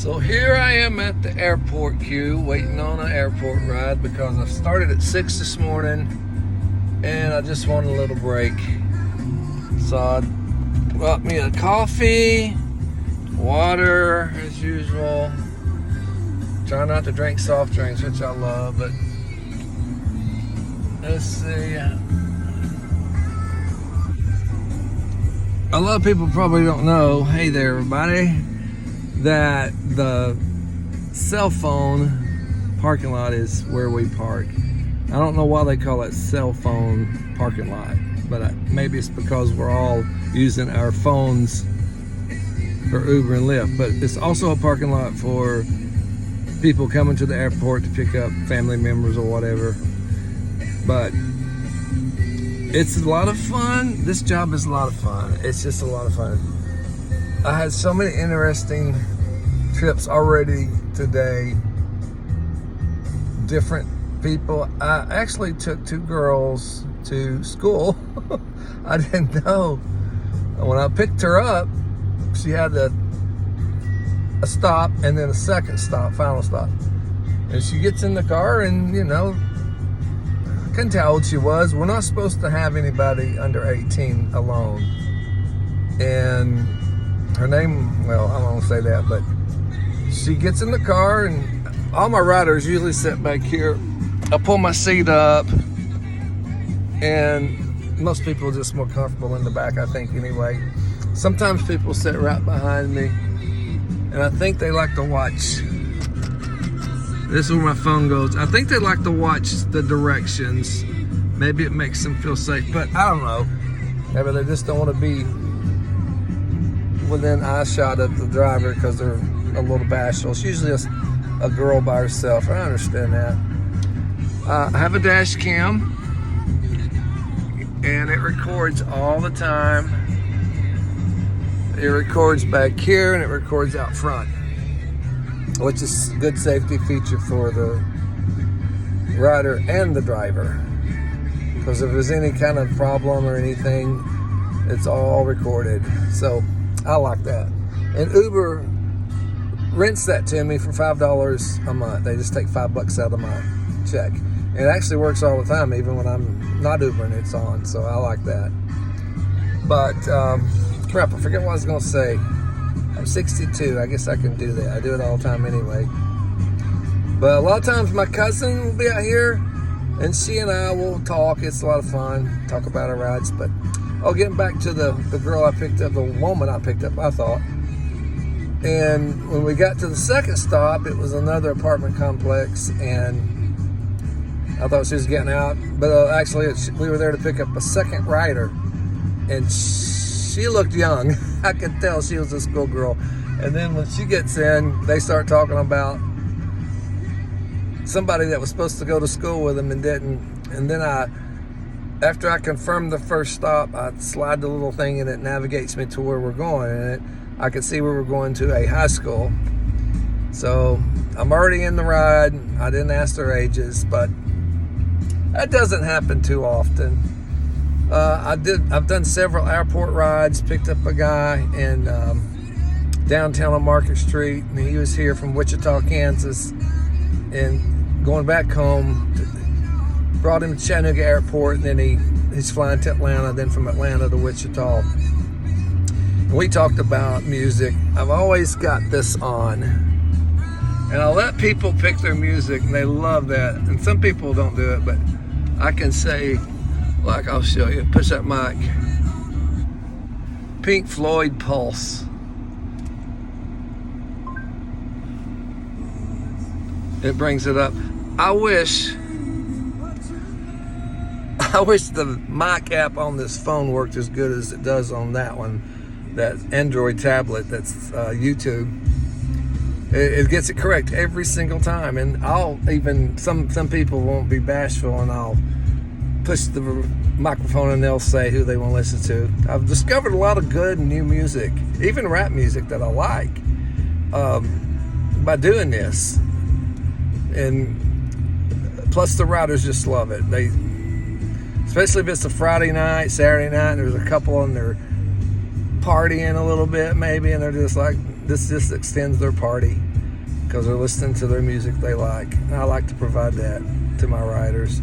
So here I am at the airport queue, waiting on an airport ride because I started at 6 this morning and I just wanted a little break. So I brought me a coffee, water as usual. Try not to drink soft drinks, which I love, but let's see. A lot of people probably don't know, hey there everybody, that the cell phone parking lot is where we park. I don't know why they call it cell phone parking lot, but maybe it's because we're all using our phones for Uber and Lyft. But it's also a parking lot for people coming to the airport to pick up family members or whatever. But it's a lot of fun. This job is a lot of fun. It's just a lot of fun. I had so many interesting trips already today. Different people. I actually took 2 girls to school. I didn't know. When I picked her up, she had a stop and then a second stop, final stop. And she gets in the car and, you know, I couldn't tell how old she was. We're not supposed to have anybody under 18 alone. And her name, well, I won't say that, but she gets in the car and all my riders usually sit back here. I pull my seat up and most people are just more comfortable in the back, I think, anyway. Sometimes people sit right behind me and I think they like to watch. This is where my phone goes. I think they like to watch the directions. Maybe it makes them feel safe, but I don't know. Maybe they just don't want to be within eyeshot of the driver because they're a little bashful. It's usually a girl by herself. I understand that. I have a dash cam and it records all the time. It records back here and it records out front, which is a good safety feature for the rider and the driver. Because if there's any kind of problem or anything, it's all recorded. So I like that. And Uber rents that to me for $5 a month. They just take $5 out of my check. And it actually works all the time, even when I'm not Ubering, it's on. So I like that. But crap, I forget what I was gonna say. I'm 62, I guess I can do that. I do it all the time anyway. But a lot of times my cousin will be out here and she and I will talk. It's a lot of fun, talk about our rides. But getting back to the girl I picked up, the woman I picked up, I thought. And when we got to the second stop, it was another apartment complex and I thought she was getting out. But actually we were there to pick up a second rider and she looked young. I could tell she was a schoolgirl. And then when she gets in, they start talking about somebody that was supposed to go to school with them and didn't. And then after I confirmed the first stop, I slide the little thing and it navigates me to where we're going. And I could see where we're going to a high school. So I'm already in the ride. I didn't ask their ages, but that doesn't happen too often. I've done several airport rides, picked up a guy in downtown on Market Street, and he was here from Wichita, Kansas, and going back home, brought him to Chattanooga Airport, and then he's flying to Atlanta, then from Atlanta to Wichita. And we talked about music. I've always got this on, and I let people pick their music, and they love that, and some people don't do it, but I can say, like, I'll show you. Push that mic. Pink Floyd Pulse. It brings it up. I wish the mic app on this phone worked as good as it does on that one. That Android tablet that's YouTube. It gets it correct every single time. And I'll even, some people won't be bashful and I'll push the microphone and they'll say who they want to listen to. I've discovered a lot of good new music, even rap music that I like, by doing this. And plus the riders just love it. They, especially if it's a Friday night, Saturday night, and there's a couple and they're partying a little bit maybe, and they're just like, this just extends their party. because they're listening to their music they like. And I like to provide that to my riders.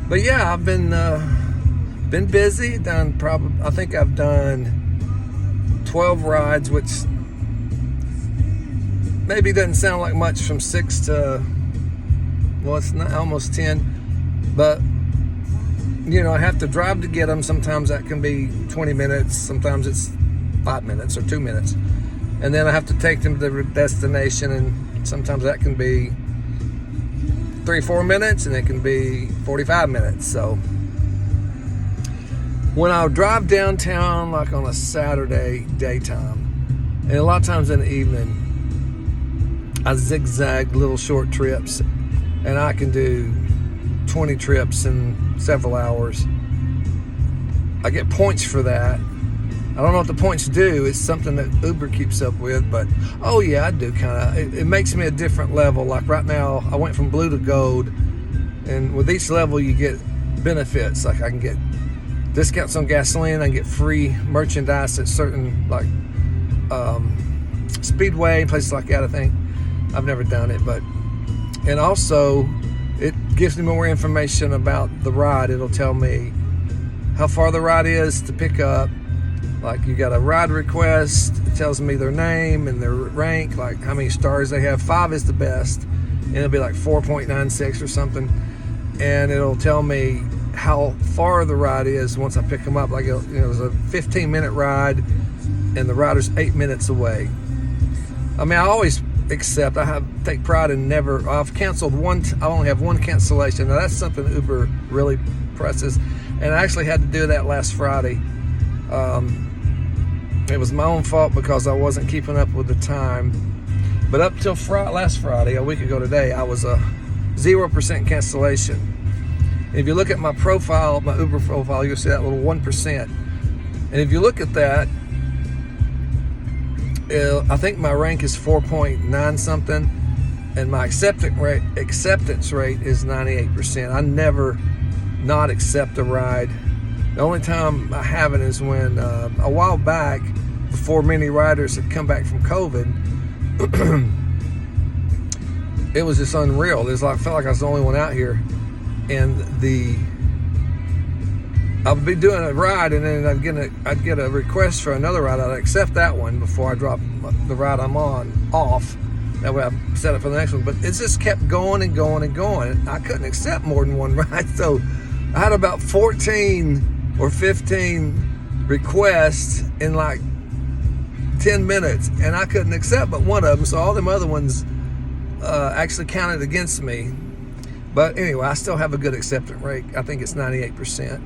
But yeah, I've been busy. I think I've done 12 rides, which maybe doesn't sound like much from 6 to, well, it's not almost 10, but I have to drive to get them. Sometimes that can be 20 minutes, sometimes it's 5 minutes or 2 minutes, and then I have to take them to the destination, and sometimes that can be 3-4 minutes, and it can be 45 minutes. So when I drive downtown, like on a Saturday daytime, and a lot of times in the evening, I zigzag little short trips, and I can do 20 trips in several hours. I get points for that. I don't know what the points do. It's something that Uber keeps up with, but oh yeah, I do kind of. It makes me a different level. Like right now, I went from blue to gold, and with each level you get benefits. Like I can get discounts on gasoline, I can get free merchandise at certain like Speedway, places like that. I think I've never done it, and also it gives me more information about the ride. It'll tell me how far the ride is to pick up. Like you got a ride request, it tells me their name and their rank, like how many stars they have. 5 is the best, and it'll be like 4.96 or something. And it'll tell me how far the ride is once I pick them up. Like it was a 15-minute ride, and the rider's 8 minutes away. I mean, I always accept. Take pride in never. I've canceled one. I only have one cancellation. Now that's something Uber really presses, and I actually had to do that last Friday. It was my own fault because I wasn't keeping up with the time. But up till last Friday, a week ago today, I was a 0% cancellation. And if you look at my profile, my Uber profile, you'll see that little 1%. And if you look at that, I think my rank is 4.9 something, and my acceptance rate is 98%. I never not accept a ride. The only time I haven't is when a while back, before many riders had come back from COVID, it was just unreal. I felt like I was the only one out here, and I'd be doing a ride, and then I'd get a request for another ride. I'd accept that one before I drop the ride I'm on off. That way I set it for the next one. But it just kept going and going and going. I couldn't accept more than one ride, so I had about 14 or 15 requests in like 10 minutes, and I couldn't accept but one of them, so all them other ones actually counted against me. But anyway, I still have a good acceptance rate. I think it's 98%.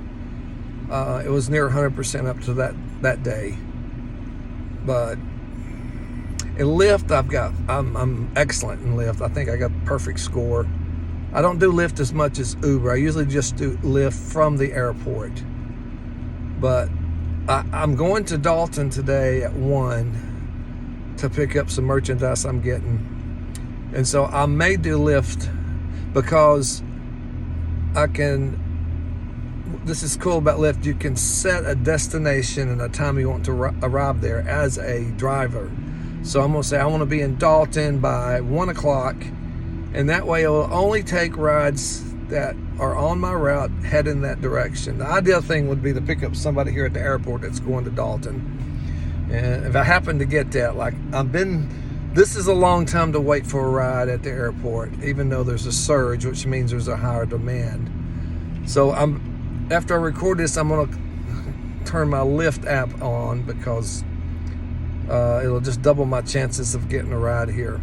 It was near 100% up to that day. But in Lyft, I'm excellent in Lyft. I think I got a perfect score. I don't do Lyft as much as Uber. I usually just do Lyft from the airport. But I'm going to Dalton today at 1 to pick up some merchandise I'm getting. And so I may do Lyft because this is cool about Lyft. You can set a destination and a time you want to arrive there as a driver. So I'm going to say I want to be in Dalton by 1 o'clock. And that way it will only take rides that are on my route head in that direction. The ideal thing would be to pick up somebody here at the airport that's going to Dalton. And if I happen to get that, this is a long time to wait for a ride at the airport, even though there's a surge, which means there's a higher demand. So after I record this, I'm going to turn my Lyft app on because it'll just double my chances of getting a ride here.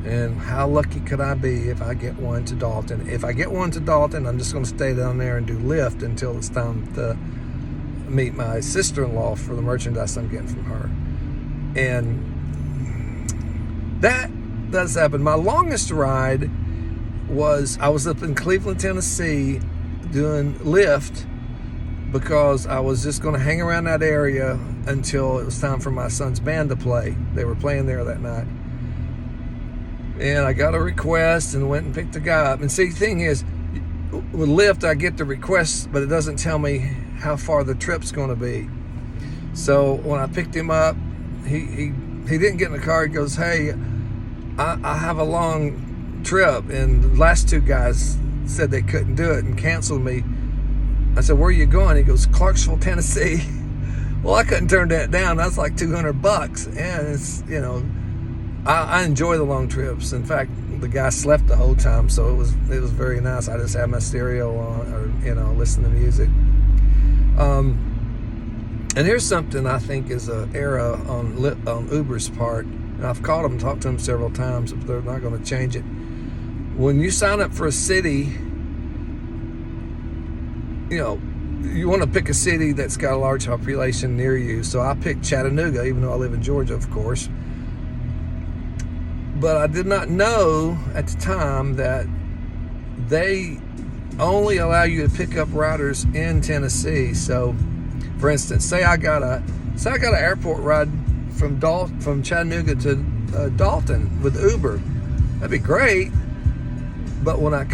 And how lucky could I be if I get one to Dalton? If I get one to Dalton, I'm just going to stay down there and do Lyft until it's time to meet my sister-in-law for the merchandise I'm getting from her. And that does happen. My longest ride I was up in Cleveland, Tennessee doing Lyft because I was just going to hang around that area until it was time for my son's band to play. They were playing there that night. And I got a request and went and picked the guy up. And see, the thing is, with Lyft, I get the request, but it doesn't tell me how far the trip's going to be. So when I picked him up, he he didn't get in the car. He goes, hey, I have a long trip, and the last two guys said they couldn't do it and canceled me. I said, where are you going? He goes, Clarksville, Tennessee. Well, I couldn't turn that down. That's like $200. And it's, you know, I enjoy the long trips. In fact, the guy slept the whole time, so it was very nice. I just had my stereo on, or, you know, listen to music. And here's something I think is an error on Uber's part. And I've called them and talked to them several times, but they're not going to change it. When you sign up for a city, you know, you want to pick a city that's got a large population near you. So I picked Chattanooga, even though I live in Georgia, of course. But I did not know at the time that they only allow you to pick up riders in Tennessee. So, for instance, say I got an airport ride from Chattanooga to Dalton with Uber. That'd be great. But when I